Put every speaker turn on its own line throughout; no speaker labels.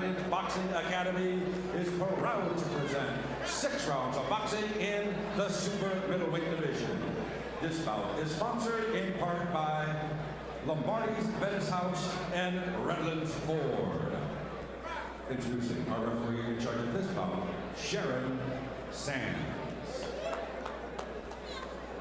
United Boxing Academy is proud to present 6 rounds of boxing in the super middleweight division. This bout is sponsored in part by Lombardi's Venice House and Redlands Ford. Introducing our referee in charge of this bout, Sharon Sands.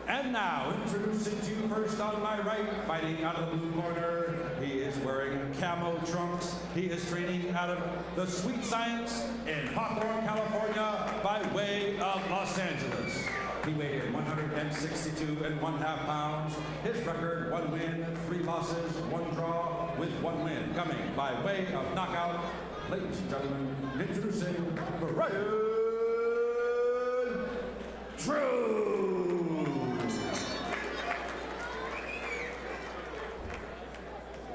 And now, introducing to you first on my right, fighting out of the blue corner, he is wearing camo trunks. He is training out of the Sweet Science in Hawthorne, California, by way of Los Angeles. He weighed in 162.5 pounds. His record, 1 win, 3 losses, 1 draw, with 1 win. Coming by way of knockout, ladies and gentlemen, introducing Brian True.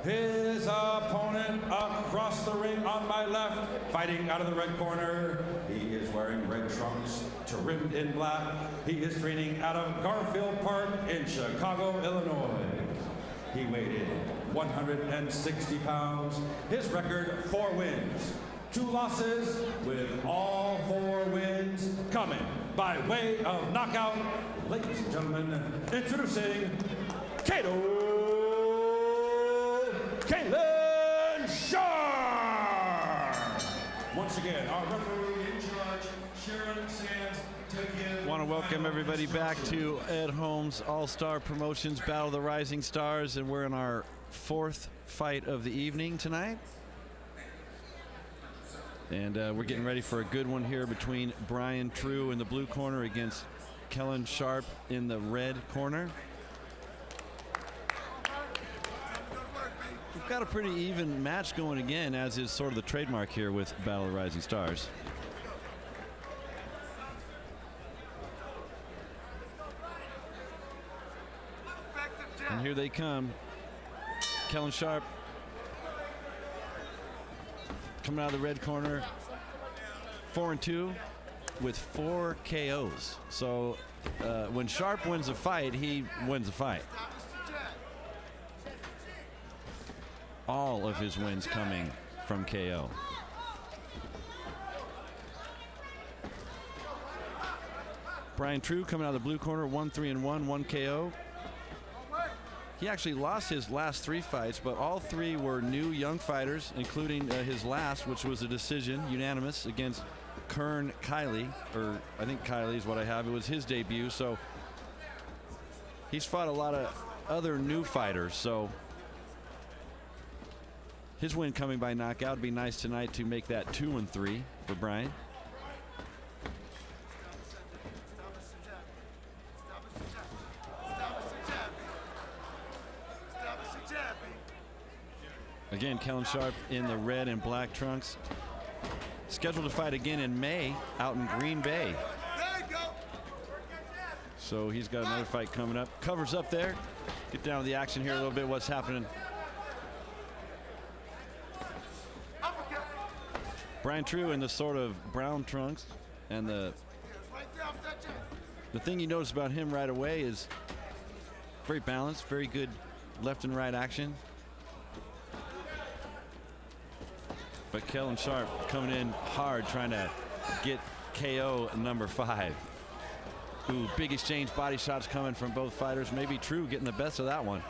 His opponent across the ring on my left, fighting out of the red corner. He is wearing red trunks, trimmed in black. He is training out of Garfield Park in Chicago, Illinois. He weighed in 160 pounds. His record, 4 wins, 2 losses, with all 4 wins coming by way of knockout. Ladies and gentlemen, introducing Kelin Sharp! Once again, our referee in charge, Sharon Sands.
I want to welcome everybody back to Ed Holmes All-Star Promotions Battle of the Rising Stars, and we're in our 4th fight of the evening tonight. And we're getting ready for a good one here between Brian True in the blue corner against Kelin Sharp in the red corner. We've got a pretty even match going again, as is sort of the trademark here with Battle of the Rising Stars. And here they come. Kelin Sharp coming out of the red corner, 4-2 with 4 KOs. So when Sharp wins a fight, he wins a fight. All of his wins coming from KO. Brian True coming out of the blue corner, 1-3-1, 1 KO. He actually lost his last 3 fights, but all 3 were new young fighters, including his last, which was a decision, unanimous, against Kern Kiley, or I think Kiley is what I have. It was his debut, so he's fought a lot of other new fighters, so his win coming by knockout would be nice tonight to make that 2-3 for Brian. Again, Kelin Sharp in the red and black trunks. Scheduled to fight again in May out in Green Bay. So he's got another fight coming up. Covers up there. Get down to the action here a little bit. What's happening? Brian True in the sort of brown trunks, and the thing you notice about him right away is very balanced, very good left and right action. But Kelin Sharp coming in hard, trying to get KO number 5. Ooh, big exchange body shots coming from both fighters. Maybe True getting the best of that one.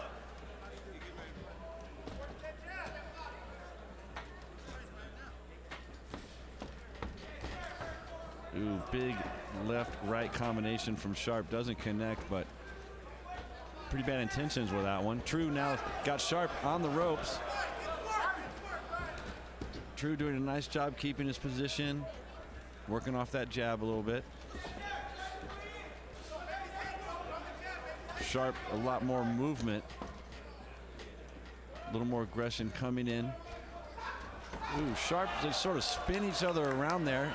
Ooh, big left-right combination from Sharp. Doesn't connect, but pretty bad intentions with that one. True now got Sharp on the ropes. True doing a nice job keeping his position, working off that jab a little bit. Sharp, a lot more movement, a little more aggression coming in. Ooh, Sharp, they sort of spin each other around there.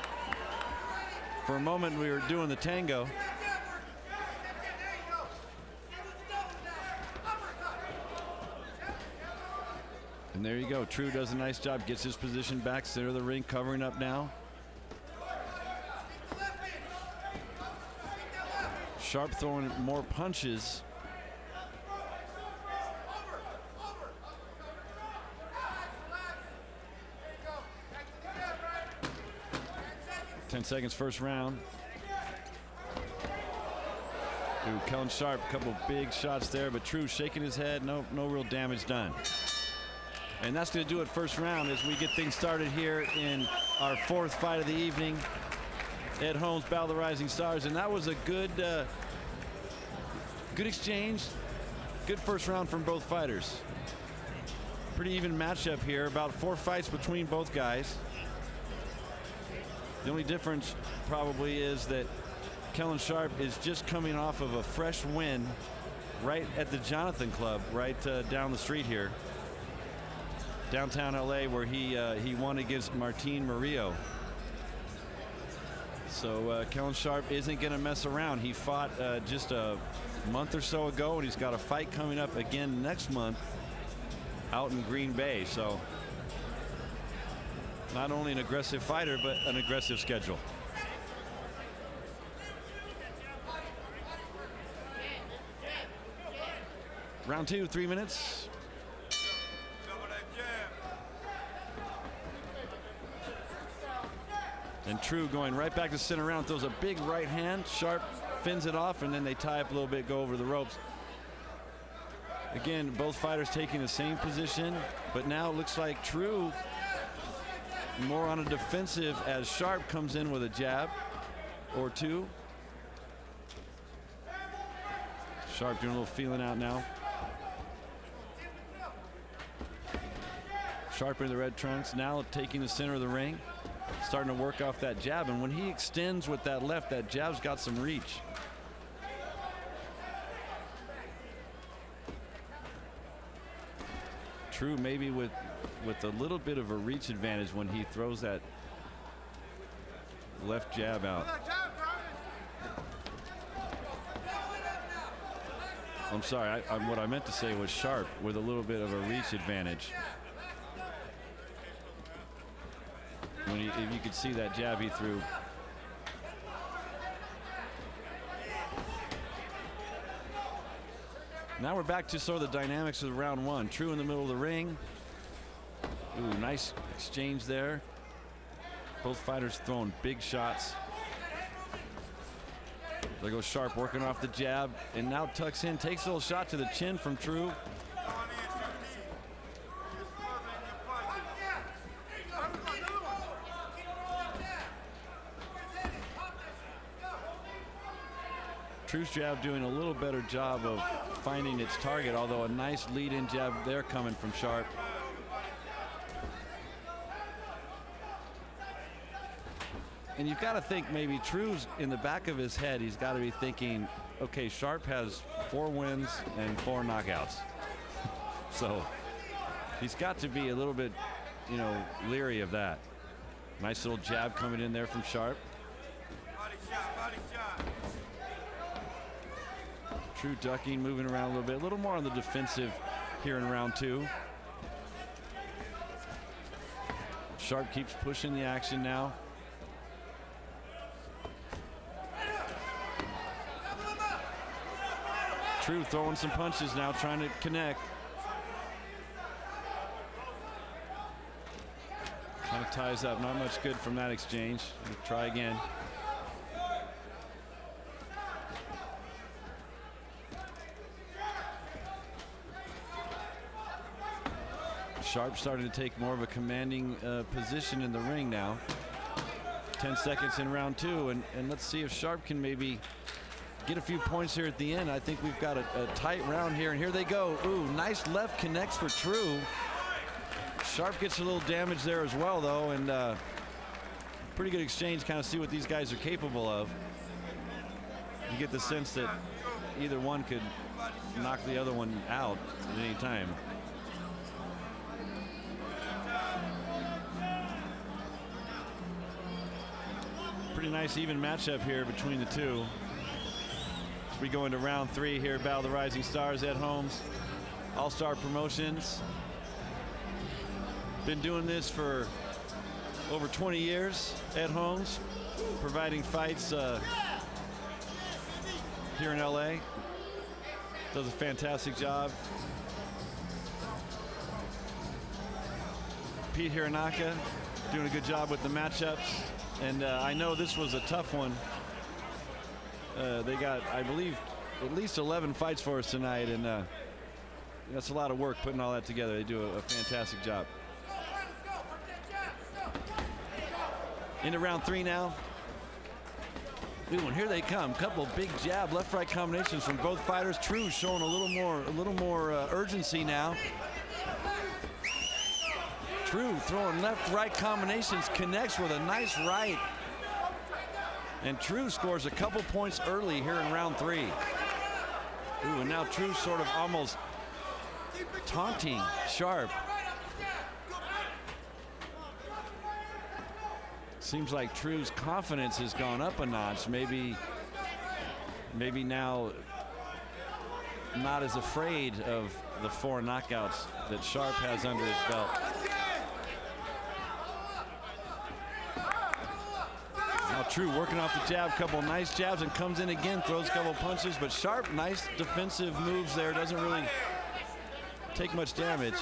For a moment, we were doing the tango. And there you go. True does a nice job, gets his position back, center of the ring, covering up now. Sharp throwing more punches. 10 seconds first round. Ooh, Kelin Sharp, a couple big shots there, but True shaking his head. No real damage done. And that's going to do it first round as we get things started here in our fourth fight of the evening. Ed Holmes, Battle of the Rising Stars, and that was a good exchange. Good first round from both fighters. Pretty even matchup here. About 4 fights between both guys. The only difference probably is that Kelin Sharp is just coming off of a fresh win right at the Jonathan Club, right down the street here, downtown LA, where he won against Martin Murillo. So Kelin Sharp isn't going to mess around. He fought just a month or so ago, and he's got a fight coming up again next month out in Green Bay. So not only an aggressive fighter, but an aggressive schedule. Round 2, 3 minutes. And True going right back to center round, throws a big right hand. Sharp fins it off, and then they tie up a little bit, go over the ropes. Again, both fighters taking the same position, but now it looks like True more on a defensive as Sharp comes in with a jab or two. Sharp doing a little feeling out now. Sharp in the red trunks, now taking the center of the ring. Starting to work off that jab, and when he extends with that left, that jab's got some reach. True maybe with a little bit of a reach advantage when he throws that left jab out. I'm sorry, what I meant to say was Sharp with a little bit of a reach advantage. If you could see that jab he threw. Now we're back to sort of the dynamics of round 1. True in the middle of the ring. Ooh, nice exchange there. Both fighters throwing big shots. There goes Sharp working off the jab, and now tucks in, takes a little shot to the chin from True. True's jab doing a little better job of finding its target, although a nice lead-in jab there coming from Sharp. And you've got to think maybe True's in the back of his head, he's got to be thinking, okay, Sharp has 4 wins and 4 knockouts. So he's got to be a little bit, leery of that. Nice little jab coming in there from Sharp.
Body shot.
True ducking, moving around a little more on the defensive here in round 2. Sharp keeps pushing the action now. True throwing some punches now, trying to connect. Kind of ties up, not much good from that exchange. We'll try again. Sharp starting to take more of a commanding position in the ring now. 10 seconds in round 2, and let's see if Sharp can maybe get a few points here at the end. I think we've got a tight round here, and here they go. Ooh, nice left connects for True. Sharp gets a little damage there as well, though, and pretty good exchange, kind of see what these guys are capable of. You get the sense that either one could knock the other one out at any time. Pretty nice even matchup here between the two. As we go into round 3 here, Battle of the Rising Stars, Ed Holmes, All-Star Promotions. Been doing this for over 20 years, Ed Holmes, providing fights here in LA. Does a fantastic job. Pete Hironaka doing a good job with the matchups. And I know this was a tough one. They got, I believe, at least 11 fights for us tonight, and that's a lot of work putting all that together. They do a fantastic job. Into round 3 now. Ooh, and here they come. Couple big jab, left-right combinations from both fighters. True showing a little more urgency now. True throwing left-right combinations, connects with a nice right. And True scores a couple points early here in round 3. Ooh, and now True sort of almost taunting Sharp. Seems like True's confidence has gone up a notch. Maybe now not as afraid of the 4 knockouts that Sharp has under his belt. Now True working off the jab, couple nice jabs, and comes in again, throws a couple punches, but Sharp, nice defensive moves there, doesn't really take much damage.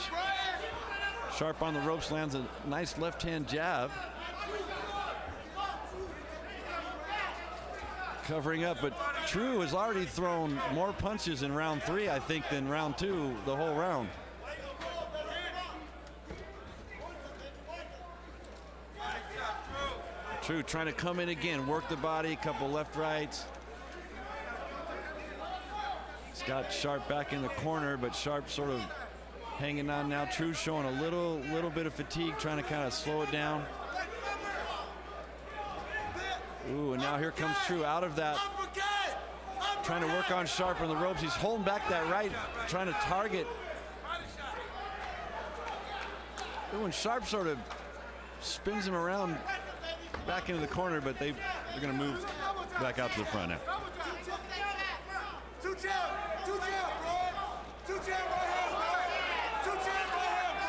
Sharp on the ropes, lands a nice left-hand jab. Covering up, but True has already thrown more punches in round 3, I think, than round 2, the whole round. True trying to come in again, work the body, couple left rights. He's got Sharp back in the corner, but Sharp sort of hanging on now. True showing a little bit of fatigue, trying to kind of slow it down. Ooh, and now here comes True out of that, trying to work on Sharp on the ropes. He's holding back that right, trying to target. Ooh, and Sharp sort of spins him around back into the corner, but they're going to move back out to the front now.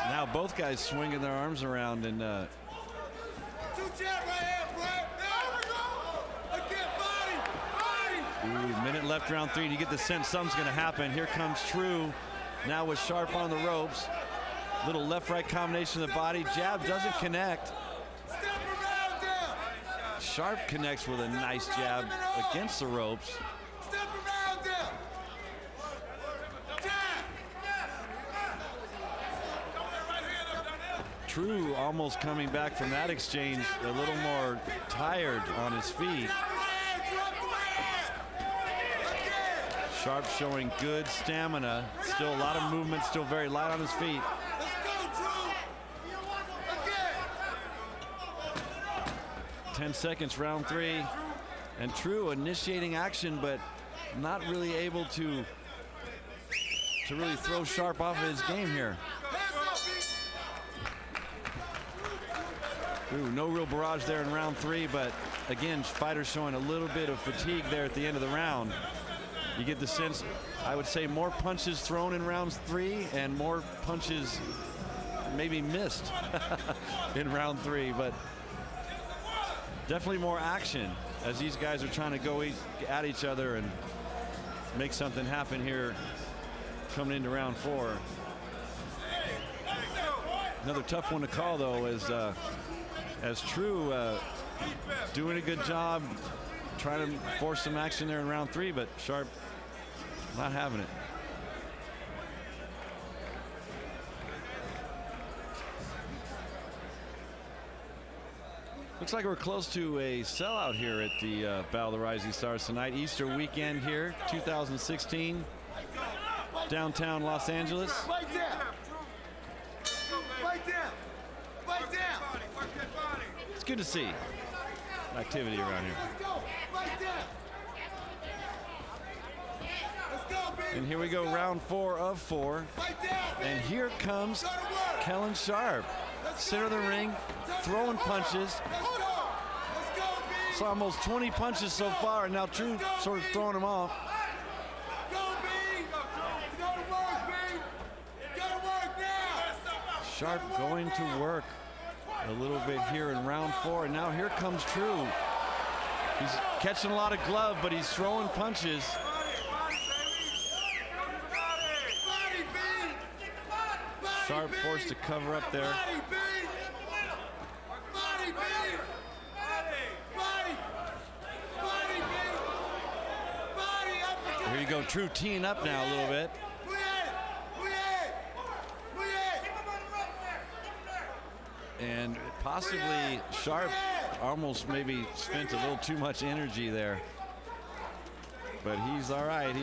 Now both guys swinging their arms around, and ooh, minute left round 3, and you get the sense something's going to happen. Here comes True, now with Sharp on the ropes. Little left-right combination of the body. Jab doesn't connect. Sharp connects with a nice jab against the ropes. True almost coming back from that exchange a little more tired on his feet. Sharp showing good stamina. Still a lot of movement, still very light on his feet. 10 seconds, round 3. And True initiating action, but not really able to really throw Sharp off of his game here. Ooh, no real barrage there in round 3, but again, fighters showing a little bit of fatigue there at the end of the round. You get the sense, I would say, more punches thrown in rounds 3 and more punches maybe missed in round 3, but definitely more action as these guys are trying to go at each other and make something happen here coming into round 4. Another tough one to call, though, as True doing a good job trying to force some action there in round 3, but Sharp not having it. Looks like we're close to a sellout here at the Battle of the Rising Stars tonight. Easter weekend here, 2016, downtown Los Angeles.
Right there. Right there. Right there.
It's good to see activity around here.
Let's go. Right there. Let's go, baby.
And here we go, round 4 of 4.
Right there, baby.
And here comes
Go to work.
Kelin Sharp, center of the ring, throwing punches.
Let's go. Let's go, baby.
It's almost 20 punches so far, and now True sort of throwing them off.
Go, baby. Go to work, baby. Go to work now.
Sharp going to work a little bit here in round 4, and now here comes True. He's catching a lot of glove, but he's throwing punches. Sharp forced to cover up there. Here you go, True teeing up now a little bit. And possibly Sharp almost maybe spent a little too much energy there. But he's all right.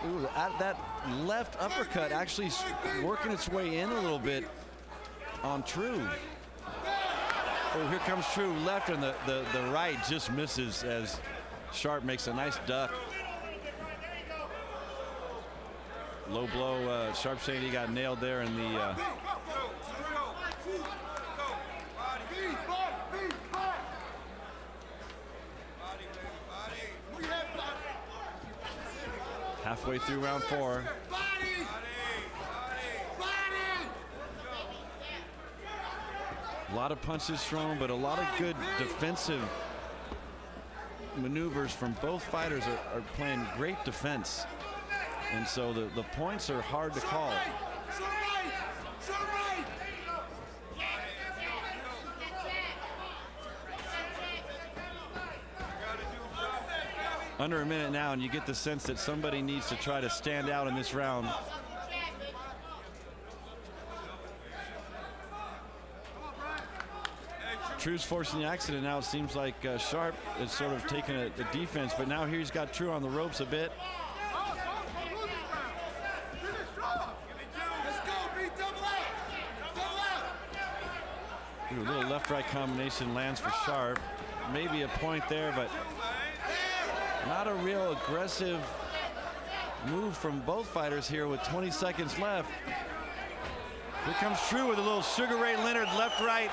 Ooh, that left uppercut actually working its way in a little bit on True. Oh, here comes True left, and the right just misses as Sharp makes a nice duck. Low blow, Sharp saying he got nailed there in the halfway through round 4. A lot of punches thrown, but a lot of good defensive maneuvers from both fighters are playing great defense. And so the points are hard to call. Under a minute now, and you get the sense that somebody needs to try to stand out in this round. True's forcing the accident now. It seems like Sharp is sort of taking a defense, but now here he's got True on the ropes a bit. Ooh, a little left-right combination lands for Sharp. Maybe a point there, but not a real aggressive move from both fighters here with 20 seconds left. Here comes True with a little Sugar Ray Leonard left-right,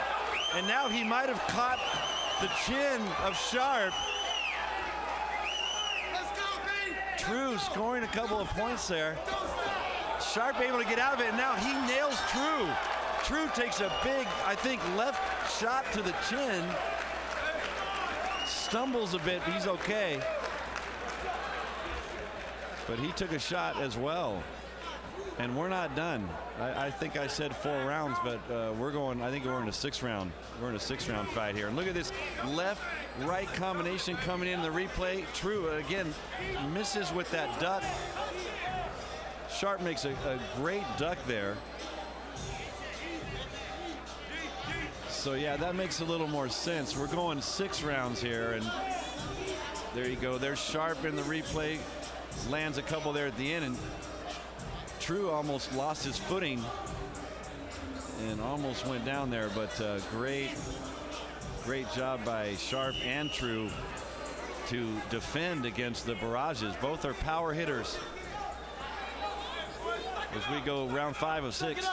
and now he might have caught the chin of Sharp. True scoring a couple of points there. Sharp able to get out of it, and now he nails True. True takes a big, I think, left shot to the chin. Stumbles a bit, but he's okay. But he took a shot as well. And we're not done. I think I said 4 rounds, but we're going, I think we're in a 6th round. We're in a 6th round fight here. And look at this left-right combination coming in the replay. True, again, misses with that duck. Sharp makes a great duck there. So yeah, that makes a little more sense. We're going 6 rounds here, and there you go. There's Sharp in the replay. Lands a couple there at the end, and True almost lost his footing and almost went down there, but great job by Sharp and True to defend against the barrages. Both are power hitters. As we go round 5 of 6.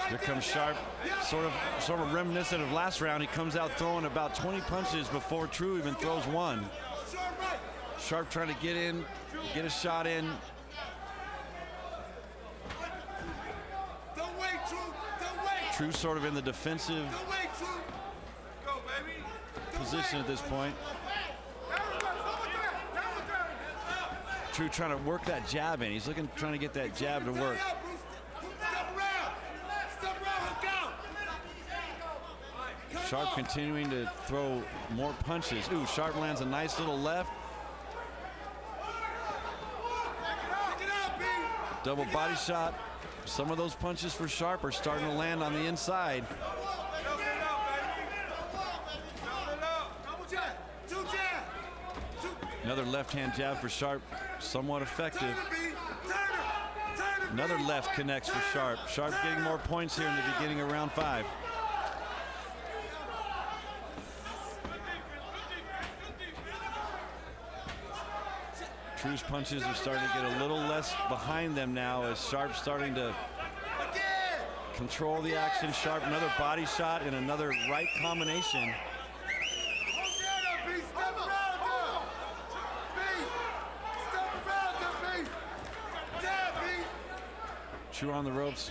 Here comes Sharp, sort of reminiscent of last round. He comes out throwing about 20 punches before True even throws one. Sharp trying to get in, get a shot in. True sort of in the defensive position at this point. True trying to work that jab in. He's trying to get that jab to work. Sharp continuing to throw more punches. Ooh, Sharp lands a nice little left. Double body shot. Some of those punches for Sharp are starting to land on the inside. Another left-hand jab for Sharp, somewhat effective. Another left connects for Sharp. Sharp getting more points here in the beginning of round 5. True's punches are starting to get a little less behind them now as Sharp's starting to control the action. Sharp, another body shot and another right combination. True on the ropes.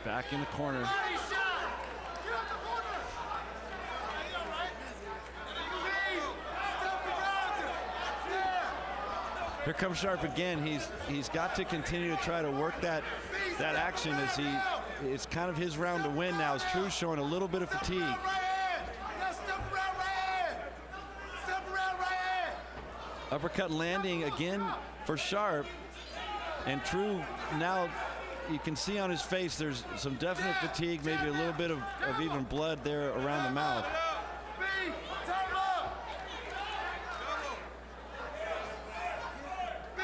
Back in the corner. Here comes Sharp again. He's got to continue to try to work that action as he it's kind of his round to win now. As True showing a little bit of fatigue.
Right hand. Now step around right hand. Step around right hand.
Uppercut landing again for Sharp. And True now, you can see on his face there's some definite fatigue, maybe a little bit of even blood there around the mouth.
B, time up. B.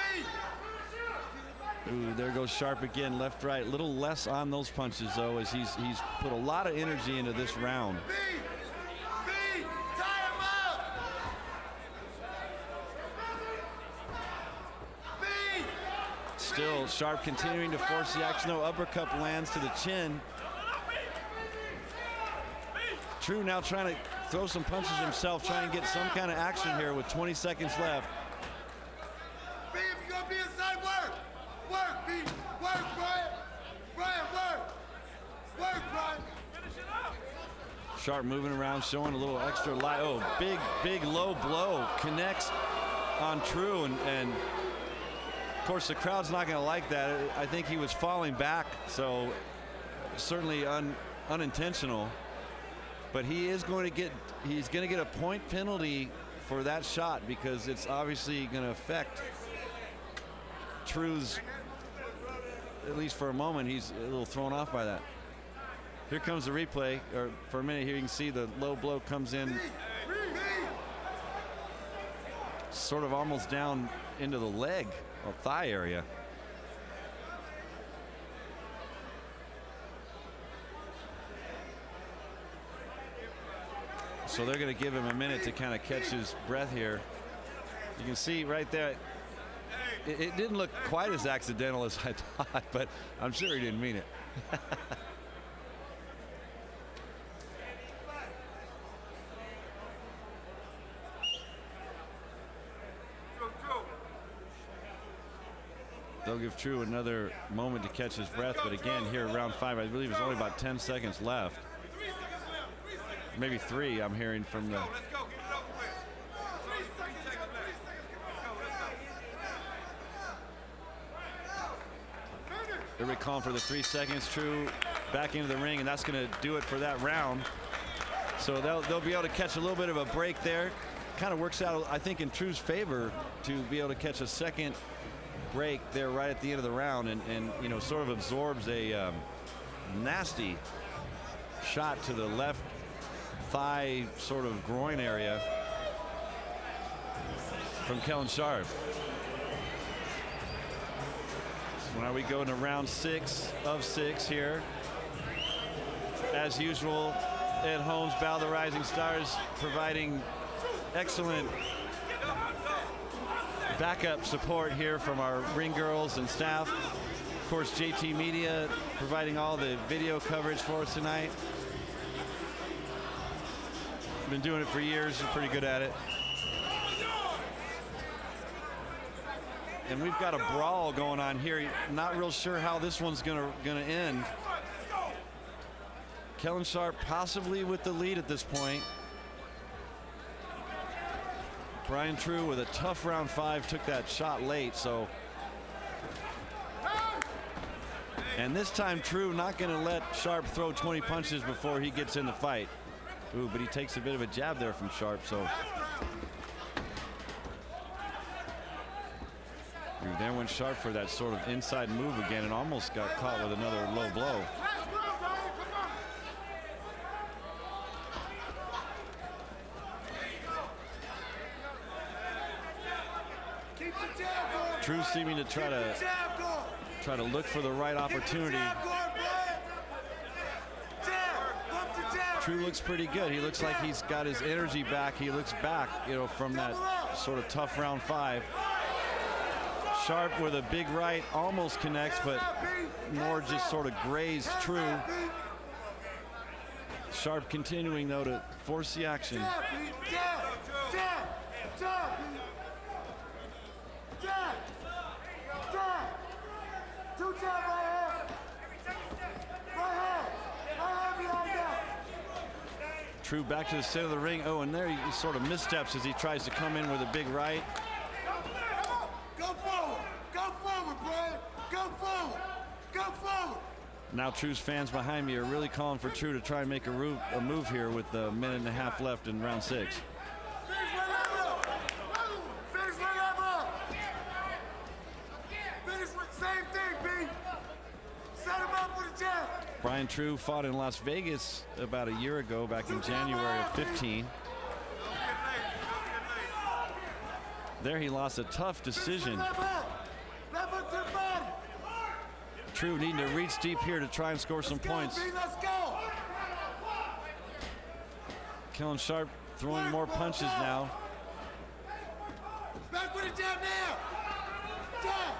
Ooh, there goes Sharp again, left, right. A little less on those punches, though, as he's put a lot of energy into this round.
B, tie him up. B.
Still, Sharp continuing to force the action, though. Uppercut lands to the chin. True now trying to throw some punches himself, trying to get some kind of action here with 20 seconds left.
B, if you're gonna be inside, work. Work, B. Work, Brian. Brian, work. Work, Brian.
Sharp moving around, showing a little extra light. Oh, big low blow connects on True, and of course the crowd's not going to like that. I think he was falling back, so certainly unintentional. But he's going to get a point penalty for that shot, because it's obviously going to affect True's, at least for a moment. He's a little thrown off by that. Here comes the replay, or for a minute here you can see the low blow comes in sort of almost down into the leg or thigh area. So they're going to give him a minute to kind of catch his breath here. You can see right there, it didn't look quite as accidental as I thought, but I'm sure he didn't mean it. They'll give True another moment to catch his breath, but again here round 5, I believe there's only about 10 seconds left. Maybe 3, I'm hearing from the... They're recalling for the 3 seconds. True back into the ring, and that's going to do it for that round. So they'll be able to catch a little bit of a break there. Kind of works out, I think, in True's favor to be able to catch a second break there right at the end of the round, and you know, sort of absorbs a nasty shot to the left thigh, sort of groin area from Kelin Sharp. So now we go into round 6 of 6 here. As usual, Ed Holmes, Bow the Rising Stars, providing excellent backup support here from our ring girls and staff. Of course, JT Media providing all the video coverage for us tonight. Been doing it for years, we're pretty good at it. And we've got a brawl going on here. Not real sure how this one's gonna end. Kelin Sharp possibly with the lead at this point. Brian True with a tough round 5, took that shot late, so. And this time True not going to let Sharp throw 20 punches before he gets in the fight. Ooh, but he takes a bit of a jab there from Sharp, so. Ooh, there went Sharp for that sort of inside move again and almost got caught with another low blow. True seeming to try to look for the right opportunity. True looks pretty good. He looks like he's got his energy back. He looks back, you know, from that sort of tough round 5. Sharp with a big right, almost connects, but more just sort of grazed True. Sharp continuing though to force the action. True back to the center of the ring. Oh, and there he sort of missteps as he tries to come in with a big right.
Go forward, Brian. Go forward.
Now True's fans behind me are really calling for True to try and make a move here with a minute and a half left in round 6.
Finish whatever. Finish with same thing, B. Set him up with a jab.
Brian True fought in Las Vegas about a year ago, back in January of 15. There he lost a tough decision.
Left hook to the body.
True needing to reach deep here to try and score some points.
Let's go.
Kelin Sharp throwing more punches now.
Back with a jab now. Jab.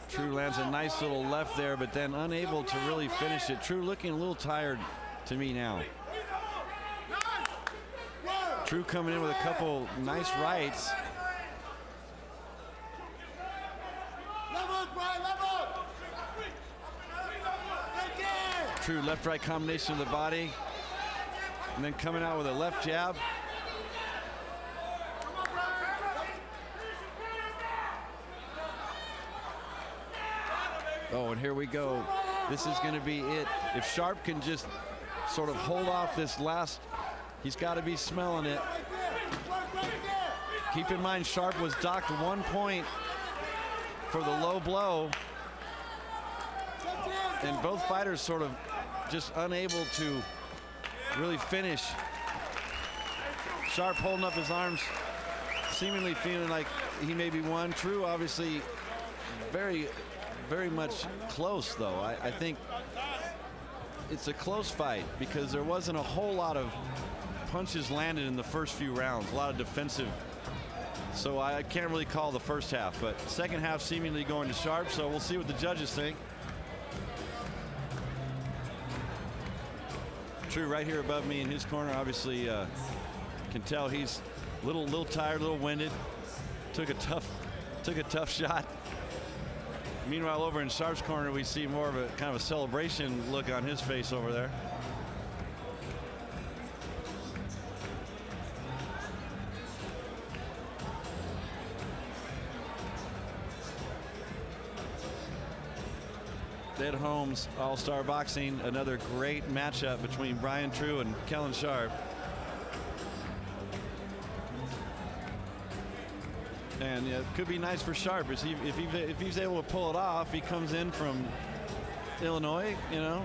True lands a nice little left there, but then unable to really finish it. True looking a little tired to me now. True coming in with a couple nice rights. True left-right combination of the body, and then coming out with a left jab. Oh, and here we go. This is going to be it. If Sharp can just sort of hold off this last, he's got to be smelling it. Keep in mind, Sharp was docked 1 point for the low blow, and both fighters sort of just unable to really finish. Sharp holding up his arms, seemingly feeling like he maybe won. True, obviously, very much close, though. I think it's a close fight because there wasn't a whole lot of punches landed in the first few rounds, a lot of defensive. So I can't really call the first half, but second half seemingly going to Sharp, so we'll see what the judges think. True right here above me in his corner, obviously can tell he's a little tired, a little winded. Took a tough shot. Meanwhile, over in Sharp's corner, we see more of a kind of a celebration look on his face over there. Ed Holmes, All-Star Boxing, another great matchup between Brian True and Kelin Sharp. And it could be nice for Sharp if he's able to pull it off. He comes in from Illinois, you know,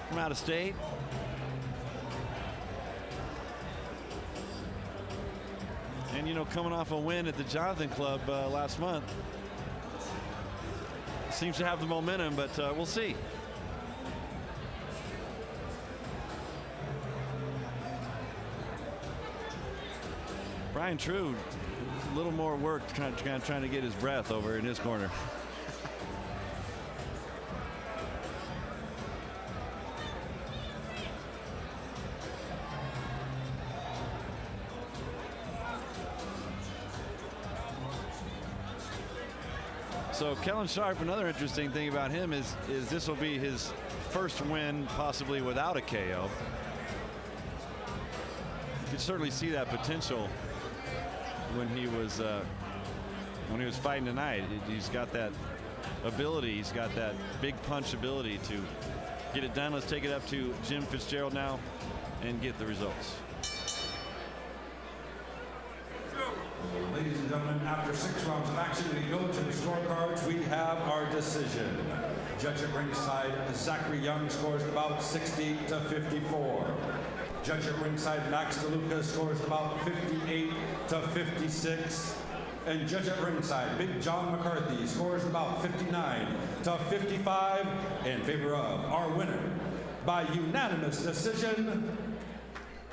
from out of state. And, you know, coming off a win at the Jonathan Club last month. Seems to have the momentum, but we'll see. Brian True, a little more work trying to get his breath over in his corner. So Kelin Sharp, another interesting thing about him is this will be his first win possibly without a KO. You could certainly see that potential when he was fighting tonight. He's got that ability. He's got that big punch ability to get it done. Let's take it up to Jim Fitzgerald now and get the results.
Ladies and gentlemen, after 6 rounds of action, we go to the scorecards. We have our decision. Judge at ringside, Zachary Young scores about 60-54. Judge at ringside, Max DeLuca scores about 58-56. And judge at ringside, Big John McCarthy scores about 59-55 in favor of our winner by unanimous decision,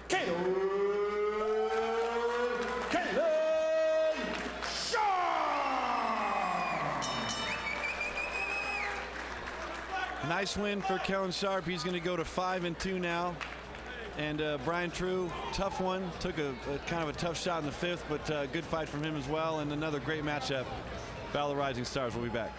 Kelin.
Nice win for Kelin Sharp. He's going to go to 5-2 now. And Brian True, tough one. Took a kind of a tough shot in the 5th, but good fight from him as well. And another great matchup. Battle of the Rising Stars. We'll be back.